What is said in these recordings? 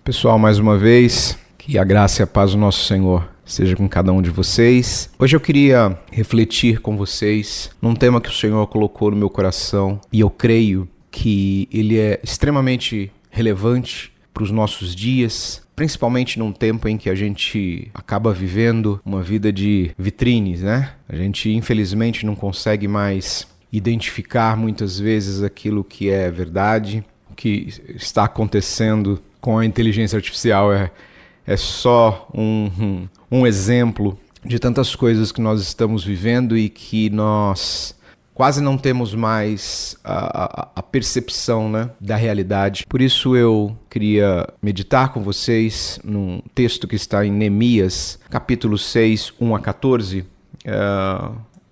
Pessoal, mais uma vez, que a graça e a paz do nosso Senhor esteja com cada um de vocês. Hoje eu queria refletir com vocês num tema que o Senhor colocou no meu coração e eu creio que ele é extremamente relevante para os nossos dias, principalmente num tempo em que a gente acaba vivendo uma vida de vitrines, né? A gente infelizmente não consegue mais identificar muitas vezes aquilo que é verdade, o que está acontecendo com a inteligência artificial é só um exemplo de tantas coisas que nós estamos vivendo e que nós quase não temos mais a percepção, né, da realidade. Por isso eu queria meditar com vocês num texto que está em Neemias, capítulo 6, 1 a 14.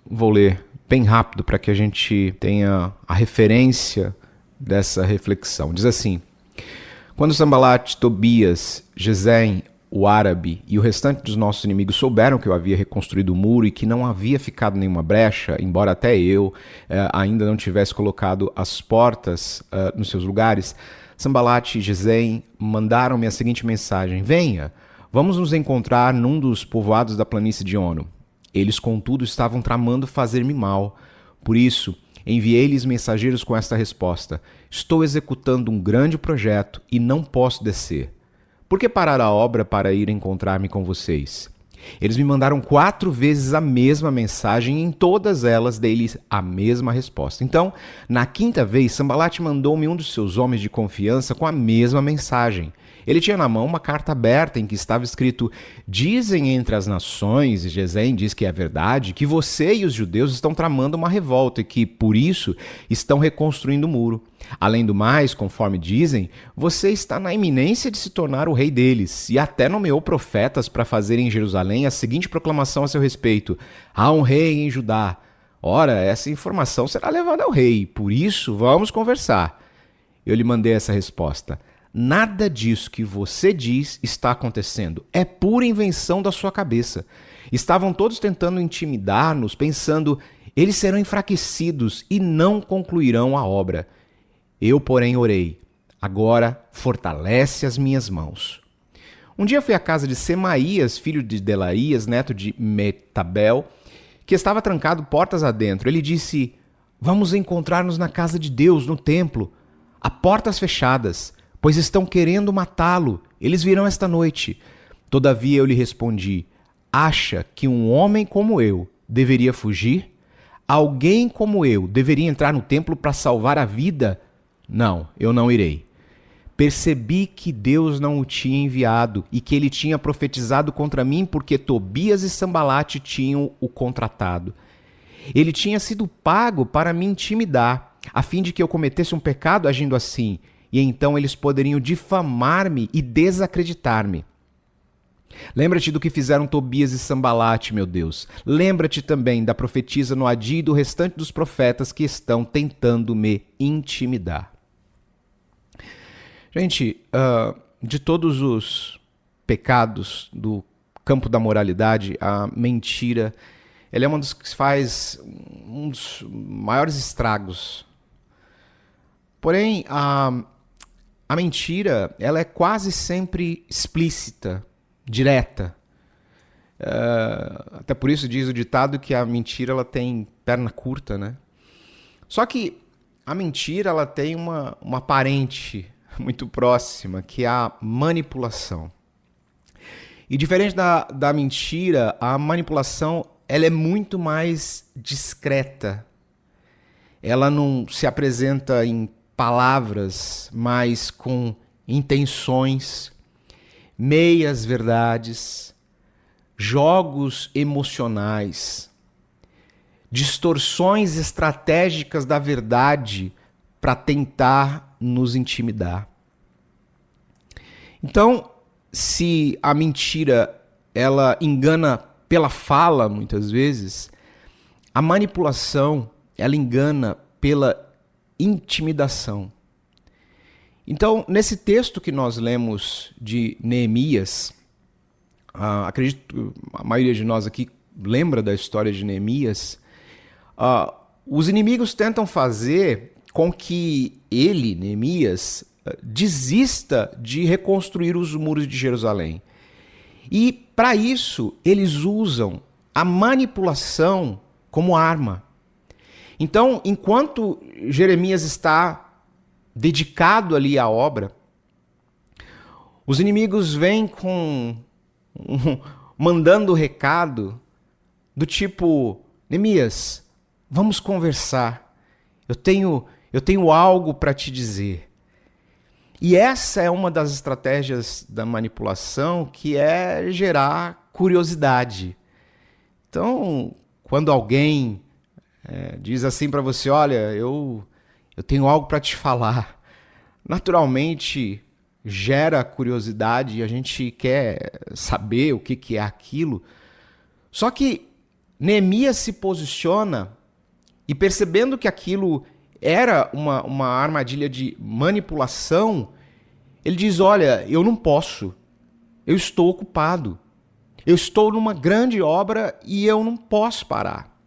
Vou ler bem rápido para que a gente tenha a referência dessa reflexão. Diz assim: quando Sanbalate, Tobias, Gesem, o árabe e o restante dos nossos inimigos souberam que eu havia reconstruído o muro e que não havia ficado nenhuma brecha, embora até eu ainda não tivesse colocado as portas nos seus lugares, Sanbalate e Gesem mandaram-me a seguinte mensagem: venha, vamos nos encontrar num dos povoados da planície de Ono. Eles, contudo, estavam tramando fazer-me mal. Por isso, enviei-lhes mensageiros com esta resposta: estou executando um grande projeto e não posso descer. Por que parar a obra para ir encontrar-me com vocês? Eles me mandaram 4 vezes a mesma mensagem e em todas elas dei-lhes a mesma resposta. Então, na 5ª vez, Sanbalate mandou-me um dos seus homens de confiança com a mesma mensagem. Ele tinha na mão uma carta aberta em que estava escrito: dizem entre as nações, e Gesem diz que é verdade, que você e os judeus estão tramando uma revolta e que, por isso, estão reconstruindo o muro. Além do mais, conforme dizem, você está na iminência de se tornar o rei deles e até nomeou profetas para fazerem em Jerusalém a seguinte proclamação a seu respeito: há um rei em Judá. Ora, essa informação será levada ao rei, por isso vamos conversar. Eu lhe mandei essa resposta: nada disso que você diz está acontecendo. É pura invenção da sua cabeça. Estavam todos tentando intimidar-nos, pensando: eles serão enfraquecidos e não concluirão a obra. Eu, porém, orei: agora fortalece as minhas mãos. Um dia fui à casa de Semaías, filho de Delaías, neto de Metabel, que estava trancado portas adentro. Ele disse: vamos encontrar-nos na casa de Deus, no templo, a portas fechadas, pois estão querendo matá-lo. Eles virão esta noite. Todavia eu lhe respondi: acha que um homem como eu deveria fugir? Alguém como eu deveria entrar no templo para salvar a vida? Não, eu não irei. Percebi que Deus não o tinha enviado e que ele tinha profetizado contra mim porque Tobias e Sanbalate tinham o contratado. Ele tinha sido pago para me intimidar, a fim de que eu cometesse um pecado agindo assim, e então eles poderiam difamar-me e desacreditar-me. Lembra-te do que fizeram Tobias e Sanbalate, meu Deus. Lembra-te também da profetisa Noadi e do restante dos profetas que estão tentando me intimidar. Gente, de todos os pecados do campo da moralidade, a mentira, ela é uma das que faz um dos maiores estragos. Porém, a mentira, ela é quase sempre explícita, direta. Até por isso diz o ditado que a mentira ela tem perna curta, né? Só que a mentira ela tem uma parente muito próxima, que é a manipulação. E diferente da mentira, a manipulação ela é muito mais discreta. Ela não se apresenta em palavras, mas com intenções, meias verdades, jogos emocionais, distorções estratégicas da verdade para tentar nos intimidar. Então, se a mentira ela engana pela fala, muitas vezes, a manipulação ela engana pela intimidação. Então, nesse texto que nós lemos de Neemias, acredito que a maioria de nós aqui lembra da história de Neemias, os inimigos tentam fazer com que ele, Neemias, desista de reconstruir os muros de Jerusalém. E para isso eles usam a manipulação como arma. Então, enquanto Jeremias está dedicado ali à obra, os inimigos vêm mandando recado do tipo: Neemias, vamos conversar. Eu tenho algo para te dizer. E essa é uma das estratégias da manipulação, que é gerar curiosidade. Então, quando alguém diz assim para você: olha, eu tenho algo para te falar, naturalmente gera curiosidade e a gente quer saber o que é aquilo. Só que Neemias se posiciona e, percebendo que aquilo era uma armadilha de manipulação, ele diz: olha, eu não posso, eu estou ocupado, eu estou numa grande obra e eu não posso parar.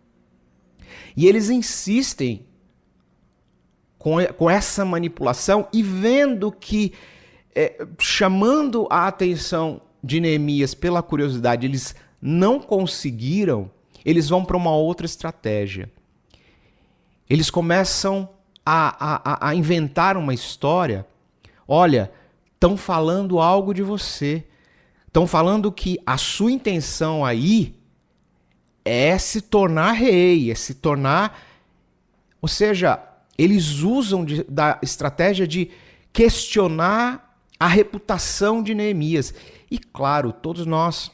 E eles insistem com essa manipulação, e vendo que, chamando a atenção de Neemias pela curiosidade, eles não conseguiram, eles vão para uma outra estratégia. Eles começam a inventar uma história. Olha, estão falando algo de você. Estão falando que a sua intenção aí é se tornar rei, é se tornar... Ou seja, eles usam da estratégia de questionar a reputação de Neemias. E claro, todos nós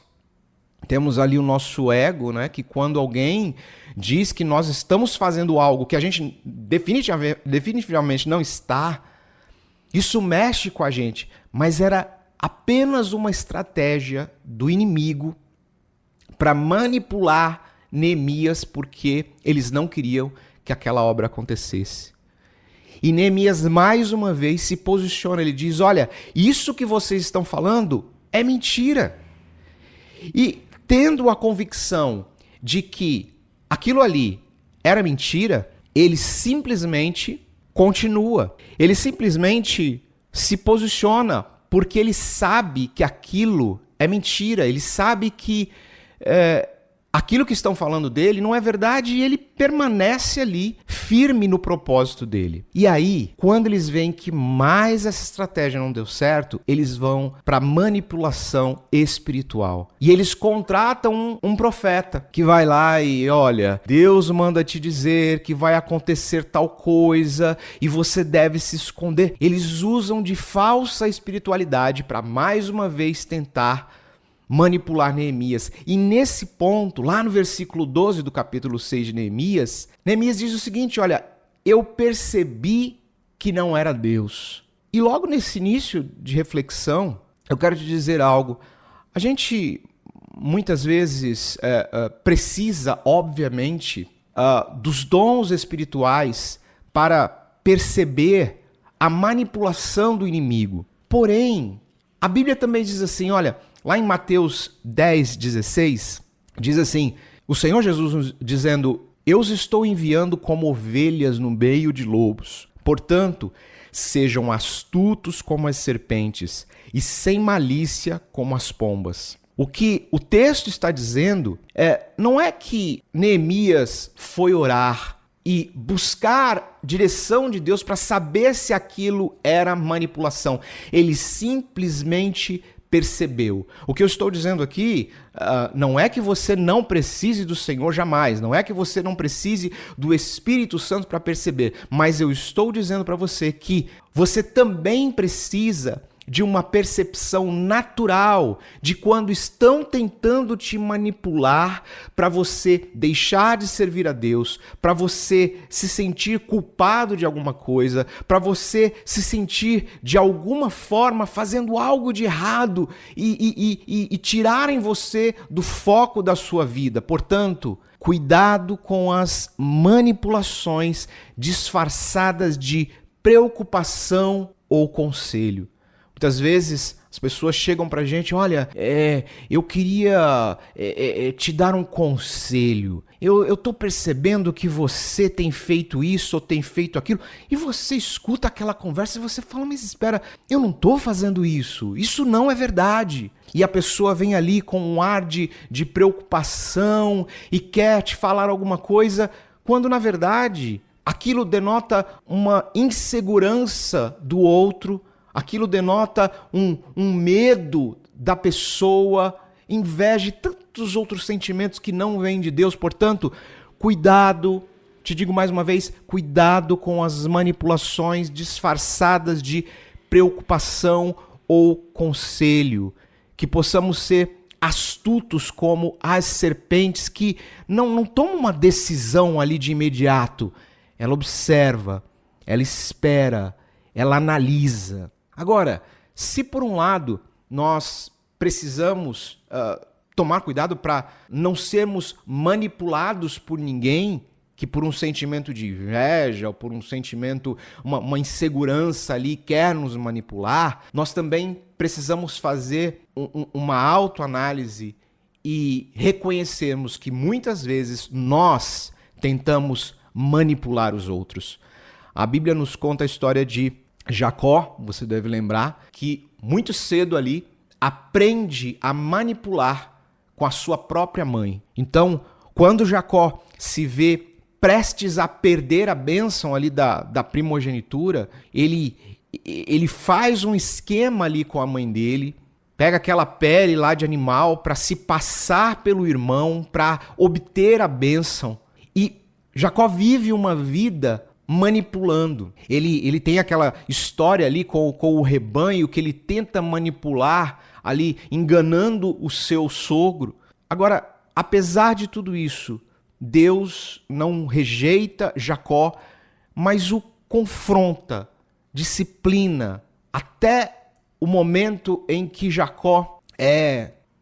temos ali o nosso ego, né? Que quando alguém diz que nós estamos fazendo algo que a gente definitivamente não está, isso mexe com a gente. Mas era apenas uma estratégia do inimigo para manipular Neemias, porque eles não queriam que aquela obra acontecesse. E Neemias mais uma vez se posiciona, ele diz: olha, isso que vocês estão falando é mentira. E tendo a convicção de que aquilo ali era mentira, ele simplesmente continua. Ele simplesmente se posiciona, porque ele sabe que aquilo é mentira. Ele sabe que aquilo que estão falando dele não é verdade, e ele permanece ali firme no propósito dele. E aí, quando eles veem que mais essa estratégia não deu certo, eles vão para manipulação espiritual. E eles contratam um profeta que vai lá e: olha, Deus manda te dizer que vai acontecer tal coisa e você deve se esconder. Eles usam de falsa espiritualidade para mais uma vez tentar manipular Neemias. E nesse ponto, lá no versículo 12 do capítulo 6 de Neemias, Neemias diz o seguinte: olha, eu percebi que não era Deus. E logo nesse início de reflexão, eu quero te dizer algo. A gente muitas vezes precisa, obviamente, dos dons espirituais para perceber a manipulação do inimigo. Porém, a Bíblia também diz assim, olha, lá em Mateus 10:16, diz assim: o Senhor Jesus dizendo: eu os estou enviando como ovelhas no meio de lobos. Portanto, sejam astutos como as serpentes e sem malícia como as pombas. O que o texto está dizendo não é que Neemias foi orar e buscar direção de Deus para saber se aquilo era manipulação. Ele simplesmente percebeu. O que eu estou dizendo aqui não é que você não precise do Senhor jamais, não é que você não precise do Espírito Santo para perceber, mas eu estou dizendo para você que você também precisa de uma percepção natural de quando estão tentando te manipular para você deixar de servir a Deus, para você se sentir culpado de alguma coisa, para você se sentir de alguma forma fazendo algo de errado e tirarem você do foco da sua vida. Portanto, cuidado com as manipulações disfarçadas de preocupação ou conselho. Muitas vezes as pessoas chegam pra gente, olha, eu queria te dar um conselho. Eu tô percebendo que você tem feito isso ou tem feito aquilo. E você escuta aquela conversa e você fala, mas espera, eu não tô fazendo isso. Isso não é verdade. E a pessoa vem ali com um ar de preocupação e quer te falar alguma coisa, quando na verdade aquilo denota uma insegurança do outro, aquilo denota um medo da pessoa, inveja e tantos outros sentimentos que não vêm de Deus. Portanto, cuidado, te digo mais uma vez, cuidado com as manipulações disfarçadas de preocupação ou conselho. Que possamos ser astutos como as serpentes que não tomam uma decisão ali de imediato. Ela observa, ela espera, ela analisa. Agora, se por um lado nós precisamos tomar cuidado para não sermos manipulados por ninguém, que por um sentimento de inveja ou por um sentimento, uma insegurança ali quer nos manipular, nós também precisamos fazer uma autoanálise e reconhecermos que muitas vezes nós tentamos manipular os outros. A Bíblia nos conta a história de Jacó, você deve lembrar, que muito cedo ali aprende a manipular com a sua própria mãe. Então, quando Jacó se vê prestes a perder a bênção ali da primogenitura, ele faz um esquema ali com a mãe dele, pega aquela pele lá de animal para se passar pelo irmão, para obter a bênção. E Jacó vive uma vida manipulando. Ele tem aquela história ali com o rebanho que ele tenta manipular ali, enganando o seu sogro. Agora, apesar de tudo isso, Deus não rejeita Jacó, mas o confronta, disciplina, até o momento em que Jacó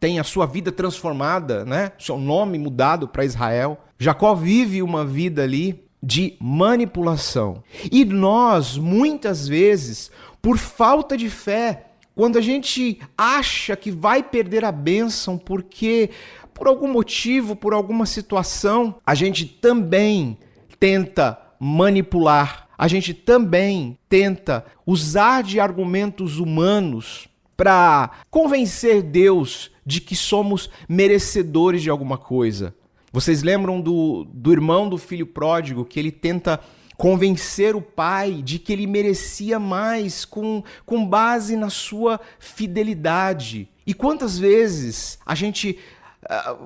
tem a sua vida transformada, né? Seu nome mudado para Israel. Jacó vive uma vida ali de manipulação. E nós, muitas vezes, por falta de fé, quando a gente acha que vai perder a bênção porque por algum motivo, por alguma situação, a gente também tenta manipular, a gente também tenta usar de argumentos humanos para convencer Deus de que somos merecedores de alguma coisa. Vocês lembram do irmão do filho pródigo, que ele tenta convencer o pai de que ele merecia mais com base na sua fidelidade. E quantas vezes a gente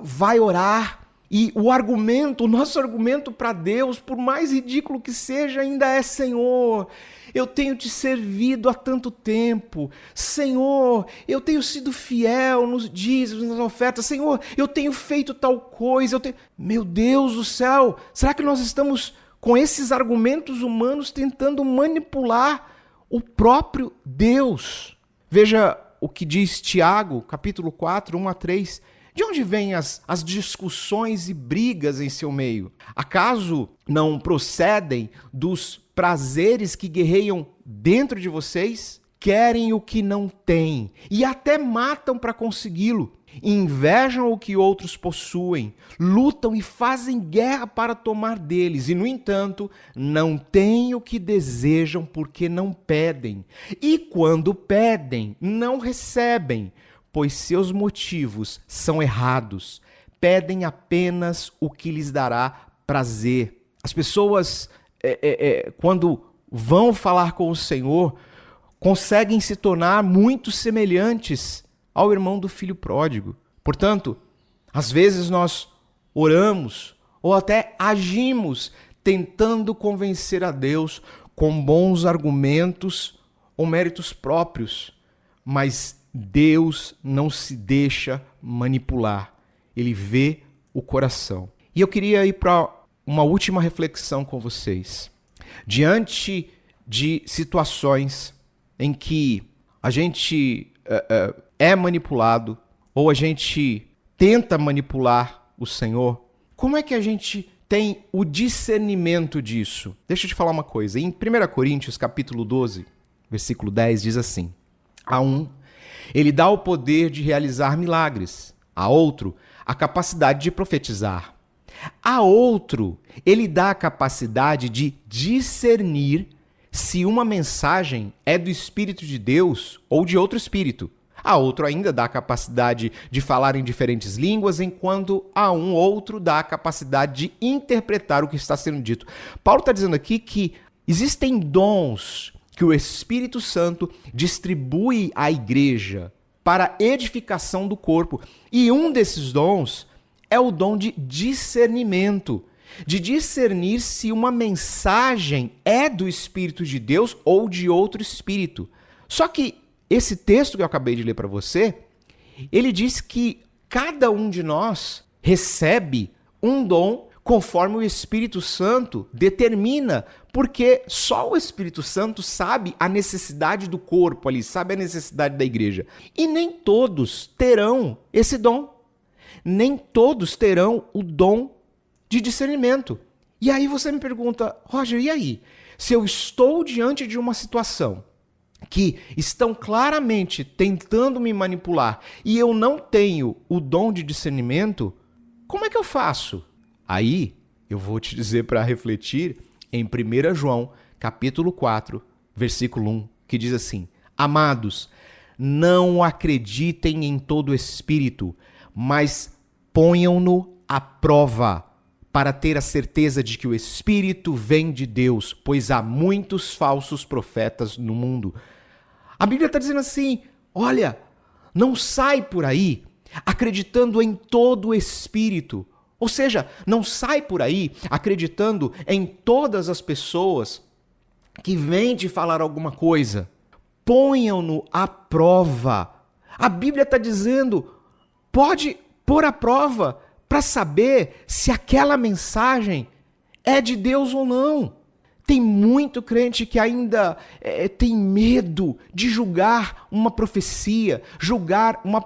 vai orar e o nosso argumento para Deus, por mais ridículo que seja, ainda é: Senhor, eu tenho te servido há tanto tempo. Senhor, eu tenho sido fiel nos dízimos, nas ofertas. Senhor, eu tenho feito tal coisa. Meu Deus do céu, será que nós estamos com esses argumentos humanos tentando manipular o próprio Deus? Veja o que diz Tiago, capítulo 4, 1-3. De onde vêm as discussões e brigas em seu meio? Acaso não procedem dos prazeres que guerreiam dentro de vocês? Querem o que não têm e até matam para consegui-lo. Invejam o que outros possuem, lutam e fazem guerra para tomar deles, e, no entanto, não têm o que desejam porque não pedem. E quando pedem, não recebem, pois seus motivos são errados. Pedem apenas o que lhes dará prazer. As pessoas, quando vão falar com o Senhor, conseguem se tornar muito semelhantes ao irmão do filho pródigo. Portanto, às vezes nós oramos ou até agimos tentando convencer a Deus com bons argumentos ou méritos próprios, mas Deus não se deixa manipular. Ele vê o coração. E eu queria ir para uma última reflexão com vocês. Diante de situações em que a gente é manipulado ou a gente tenta manipular o Senhor, como é que a gente tem o discernimento disso? Deixa eu te falar uma coisa. Em 1 Coríntios, capítulo 12, versículo 10, diz assim: A um, ele dá o poder de realizar milagres. A outro, a capacidade de profetizar. A outro, ele dá a capacidade de discernir se uma mensagem é do Espírito de Deus ou de outro espírito. A outro ainda dá a capacidade de falar em diferentes línguas, enquanto a um outro dá a capacidade de interpretar o que está sendo dito. Paulo está dizendo aqui que existem dons que o Espírito Santo distribui à igreja para a edificação do corpo. E um desses dons é o dom de discernimento, de discernir se uma mensagem é do Espírito de Deus ou de outro espírito. Só que esse texto que eu acabei de ler para você, ele diz que cada um de nós recebe um dom conforme o Espírito Santo determina, porque só o Espírito Santo sabe a necessidade do corpo ali, sabe a necessidade da igreja. E nem todos terão esse dom. Nem todos terão o dom de discernimento. E aí você me pergunta, Roger, e aí? Se eu estou diante de uma situação que estão claramente tentando me manipular e eu não tenho o dom de discernimento, como é que eu faço? Aí eu vou te dizer para refletir em 1 João, capítulo 4, versículo 1, que diz assim: Amados, não acreditem em todo espírito, mas ponham-no à prova, para ter a certeza de que o Espírito vem de Deus, pois há muitos falsos profetas no mundo. A Bíblia está dizendo assim, olha, não sai por aí acreditando em todo o Espírito. Ou seja, não sai por aí acreditando em todas as pessoas que vêm te falar alguma coisa. Ponham-no à prova. A Bíblia está dizendo, pode pôr à prova para saber se aquela mensagem é de Deus ou não. Tem muito crente que ainda tem medo de julgar uma profecia, julgar uma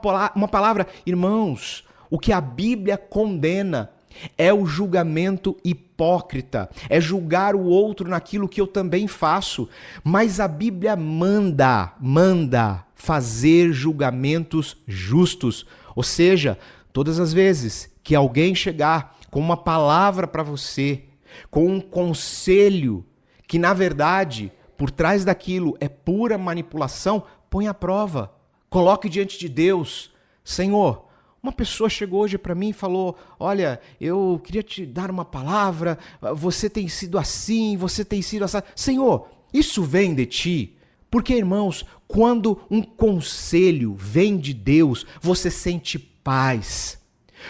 palavra. Irmãos, o que a Bíblia condena é o julgamento hipócrita, é julgar o outro naquilo que eu também faço. Mas a Bíblia manda fazer julgamentos justos. Ou seja, todas as vezes que alguém chegar com uma palavra para você, com um conselho, que na verdade, por trás daquilo é pura manipulação, põe à prova. Coloque diante de Deus. Senhor, uma pessoa chegou hoje para mim e falou, olha, eu queria te dar uma palavra, você tem sido assim, você tem sido assim. Senhor, isso vem de ti? Porque, irmãos, quando um conselho vem de Deus, você sente paz.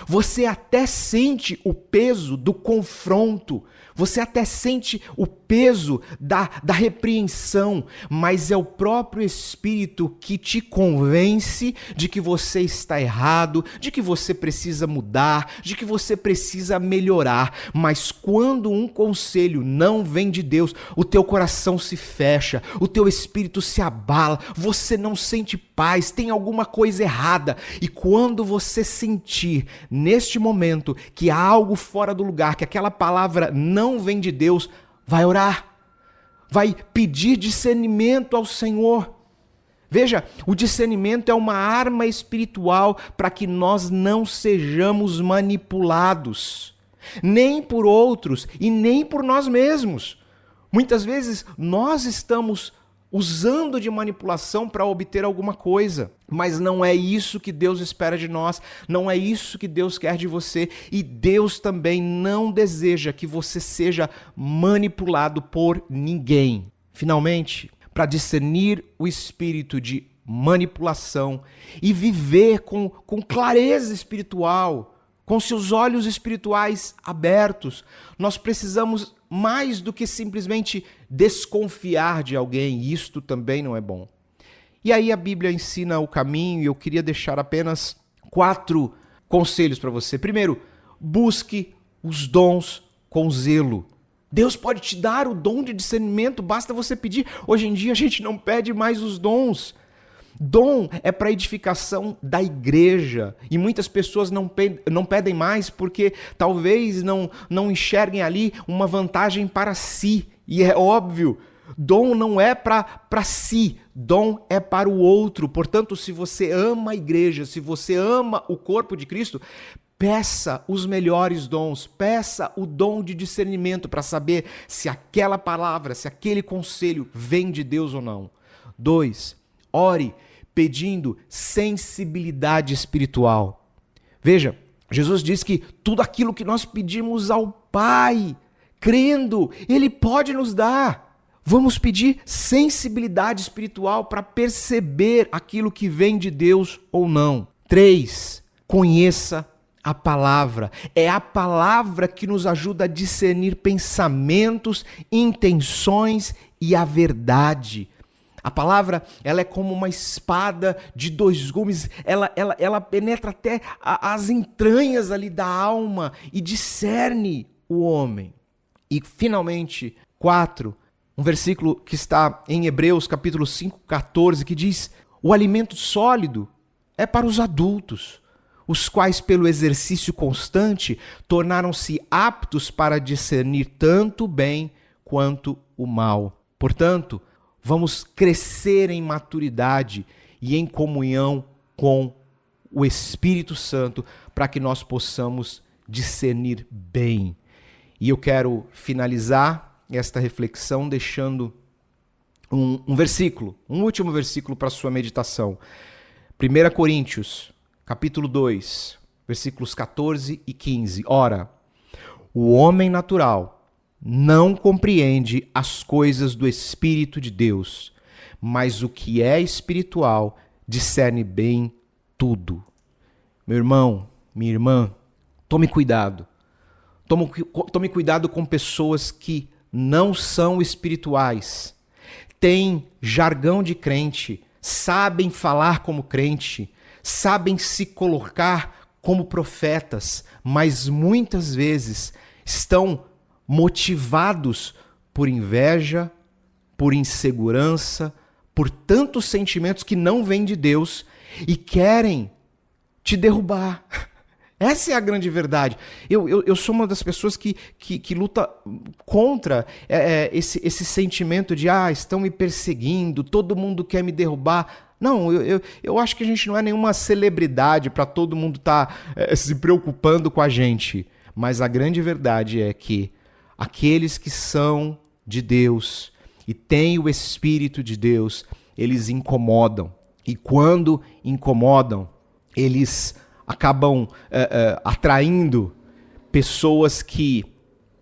Você até sente o peso do confronto, você até sente o peso da repreensão, mas é o próprio Espírito que te convence de que você está errado, de que você precisa mudar, de que você precisa melhorar. Mas quando um conselho não vem de Deus, o teu coração se fecha, o teu espírito se abala, você não sente paz, tem alguma coisa errada. E quando você sentir neste momento que há algo fora do lugar, que aquela palavra não vem de Deus, vai orar, vai pedir discernimento ao Senhor. Veja, o discernimento é uma arma espiritual para que nós não sejamos manipulados, nem por outros e nem por nós mesmos. Muitas vezes nós estamos usando de manipulação para obter alguma coisa. Mas não é isso que Deus espera de nós, não é isso que Deus quer de você. E Deus também não deseja que você seja manipulado por ninguém. Finalmente, para discernir o espírito de manipulação e viver com clareza espiritual, com seus olhos espirituais abertos, nós precisamos mais do que simplesmente desconfiar de alguém, e isto também não é bom. E aí a Bíblia ensina o caminho, e eu queria deixar apenas 4 conselhos para você. Primeiro, busque os dons com zelo. Deus pode te dar o dom de discernimento, basta você pedir. Hoje em dia a gente não pede mais os dons. Dom é para edificação da igreja, e muitas pessoas não pedem mais porque talvez não enxerguem ali uma vantagem para si. E é óbvio, Dom não é para si, dom é para o outro. Portanto, se você ama a igreja, se você ama o corpo de Cristo, peça os melhores dons, peça o dom de discernimento para saber se aquela palavra, se aquele conselho vem de Deus ou não. 2, ore pedindo sensibilidade espiritual. Veja, Jesus diz que tudo aquilo que nós pedimos ao Pai, crendo, Ele pode nos dar. Vamos pedir sensibilidade espiritual para perceber aquilo que vem de Deus ou não. 3, conheça a palavra. É a palavra que nos ajuda a discernir pensamentos, intenções e a verdade. A palavra, ela é como uma espada de 2 gumes, ela penetra até as entranhas ali da alma e discerne o homem. E finalmente, 4, um versículo que está em Hebreus capítulo 5, 14, que diz: o alimento sólido é para os adultos, os quais pelo exercício constante tornaram-se aptos para discernir tanto o bem quanto o mal. Portanto, vamos crescer em maturidade e em comunhão com o Espírito Santo para que nós possamos discernir bem. E eu quero finalizar esta reflexão deixando um versículo, um último versículo para a sua meditação. 1 Coríntios, capítulo 2, versículos 14 e 15. Ora, o homem natural não compreende as coisas do Espírito de Deus, mas o que é espiritual discerne bem tudo. Meu irmão, minha irmã, tome cuidado. Tome cuidado com pessoas que não são espirituais, têm jargão de crente, sabem falar como crente, sabem se colocar como profetas, mas muitas vezes estão motivados por inveja, por insegurança, por tantos sentimentos que não vêm de Deus e querem te derrubar. Essa é a grande verdade. Eu sou uma das pessoas que luta contra esse sentimento de estão me perseguindo, todo mundo quer me derrubar. Não, eu acho que a gente não é nenhuma celebridade para todo mundo estar se preocupando com a gente. Mas a grande verdade é que aqueles que são de Deus e têm o Espírito de Deus, eles incomodam. E quando incomodam, eles acabam atraindo pessoas que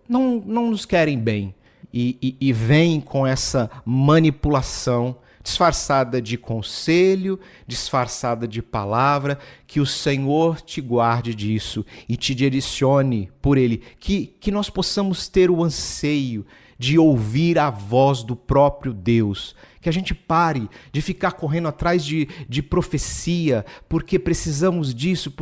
não nos querem bem e vêm com essa manipulação disfarçada de conselho, disfarçada de palavra. Que o Senhor te guarde disso e te direcione por Ele, que nós possamos ter o anseio de ouvir a voz do próprio Deus, que a gente pare de ficar correndo atrás de profecia, porque precisamos disso,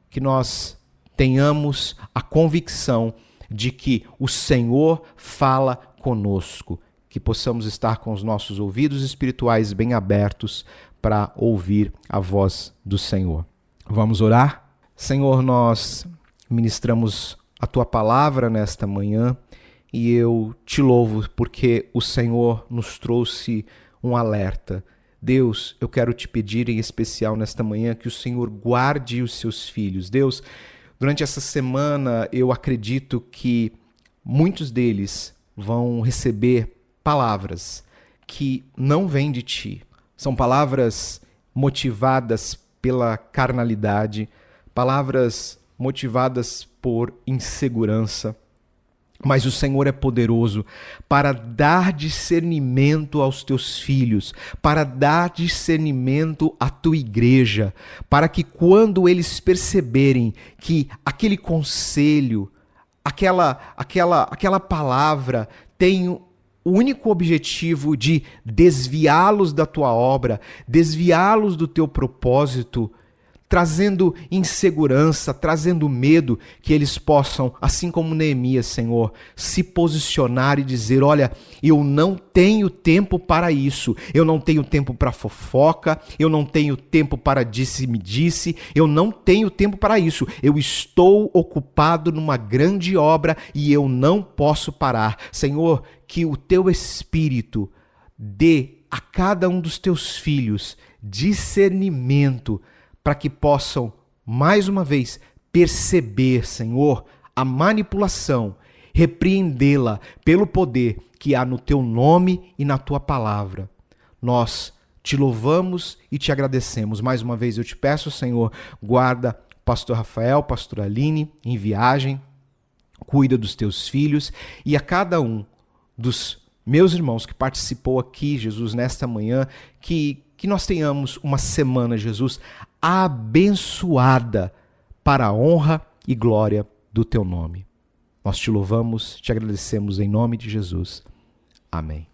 que nós tenhamos a convicção de que o Senhor fala conosco, que possamos estar com os nossos ouvidos espirituais bem abertos para ouvir a voz do Senhor. Vamos orar? Senhor, nós ministramos a Tua palavra nesta manhã e eu te louvo porque o Senhor nos trouxe um alerta. Deus, eu quero te pedir em especial nesta manhã que o Senhor guarde os seus filhos. Deus, durante essa semana eu acredito que muitos deles vão receber palavras que não vêm de ti. São palavras motivadas pela carnalidade, palavras motivadas por insegurança. Mas o Senhor é poderoso para dar discernimento aos teus filhos, para dar discernimento à tua igreja, para que quando eles perceberem que aquele conselho, aquela palavra tem o único objetivo de desviá-los da tua obra, desviá-los do teu propósito, trazendo insegurança, trazendo medo, que eles possam, assim como Neemias, Senhor, se posicionar e dizer: olha, eu não tenho tempo para isso, eu não tenho tempo para fofoca, eu não tenho tempo para disse-me-disse, eu não tenho tempo para isso, eu estou ocupado numa grande obra e eu não posso parar. Senhor, que o teu Espírito dê a cada um dos teus filhos discernimento para que possam, mais uma vez, perceber, Senhor, a manipulação, repreendê-la pelo poder que há no teu nome e na tua palavra. Nós te louvamos e te agradecemos. Mais uma vez eu te peço, Senhor, guarda o pastor Rafael, pastor Aline em viagem, cuida dos teus filhos e a cada um dos meus irmãos que participou aqui, Jesus, nesta manhã, que nós tenhamos uma semana, Jesus, abençoada para a honra e glória do teu nome. Nós te louvamos, te agradecemos em nome de Jesus. Amém.